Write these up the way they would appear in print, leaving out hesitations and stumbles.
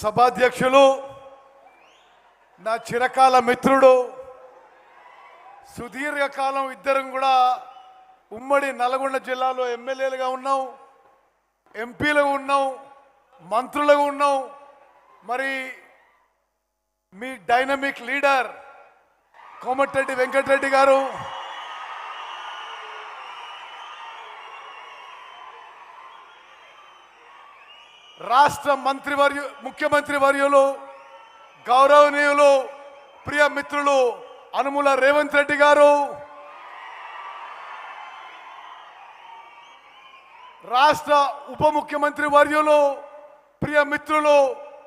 సభాధ్యక్షులు, నా చిరకాల మిత్రుడు, సుదీర్ఘకాలం ఇద్దరం కూడా ఉమ్మడి నల్గొండ జిల్లాలో ఎమ్మెల్యేలుగా ఉన్నాం, ఎంపీలుగా ఉన్నాం, మంత్రులుగా ఉన్నాం. మరి మీ డైనమిక్ లీడర్ కోమటిరెడ్డి వెంకటరెడ్డి గారు, రాష్ట్ర ముఖ్యమంత్రి వర్యులు, గౌరవనీయులు, ప్రియ మిత్రులు అనుముల రేవంత్ రెడ్డి గారు, రాష్ట్ర ఉప ముఖ్యమంత్రి వర్యులు, ప్రియ మిత్రులు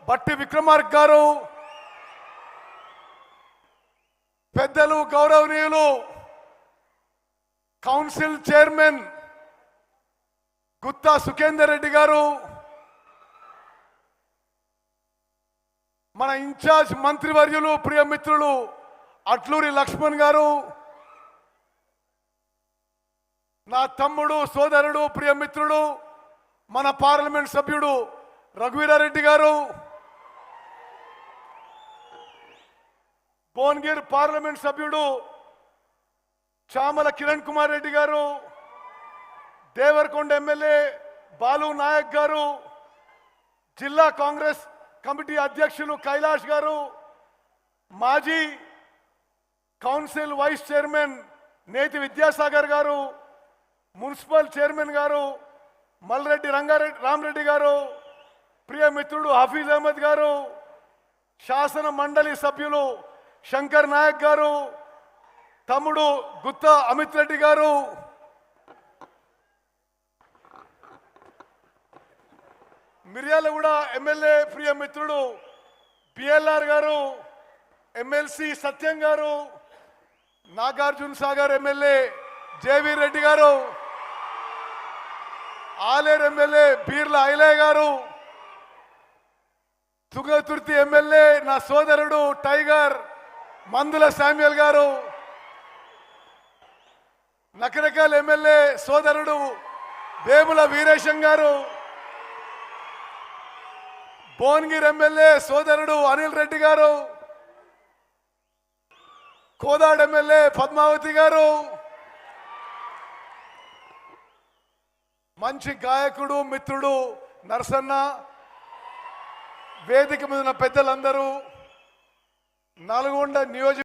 బట్టి విక్రమార్క గారు, పెద్దలు గౌరవనీయులు కౌన్సిల్ చైర్మన్ గుత్తా సుఖేందర్ రెడ్డి గారు, మన ఇన్ఛార్జ్ మంత్రివర్యులు, ప్రియ మిత్రులు అట్లూరి లక్ష్మణ్ గారు, నా తమ్ముడు, సోదరుడు, ప్రియ మిత్రుడు మన పార్లమెంట్ సభ్యుడు రఘువీరారెడ్డి గారు, భువనగిరి పార్లమెంట్ సభ్యుడు చామల కిరణ్ కుమార్ రెడ్డి గారు, దేవరకొండ ఎమ్మెల్యే బాలు నాయక్ గారు, జిల్లా కాంగ్రెస్ కమిటీ అధ్యక్షులు కైలాష్ గారు, మాజీ కౌన్సిల్ వైస్ చైర్మన్ నేతి విద్యాసాగర్ గారు, మున్సిపల్ చైర్మన్ గారు మల్రెడ్డి రామరెడ్డి గారు, ప్రియ మిత్రుడు హఫీజ్ అహ్మద్ గారు, శాసన మండలి సభ్యులు శంకర్ నాయక్ గారు, తమ్ముడు గుత్తా అమిత్ రెడ్డి గారు, మిర్యాలగూడ ఎమ్మెల్యే ప్రియ మిత్రుడు బిఎల్ఆర్ గారు, ఎమ్మెల్సీ సత్యం గారు, నాగార్జున సాగర్ ఎమ్మెల్యే జేవీ రెడ్డి గారు, ఆలేరు ఎమ్మెల్యే బీర్ల ఐలయ్య గారు, తుంగతుర్తి ఎమ్మెల్యే నా సోదరుడు టైగర్ మందుల శామ్యుల్ గారు, నకరకల్ ఎమ్మెల్యే సోదరుడు వేముల వీరేశం గారు, భువనగిరి ఎమ్మెల్యే సోదరుడు అనిల్ రెడ్డి గారు, కోదాడ ఎమ్మెల్యే పద్మావతి గారు, మంచి గాయకుడు మిత్రుడు నరసన్న, వేదిక మీద ఉన్న పెద్దలందరూ, నల్గొండ నియోజక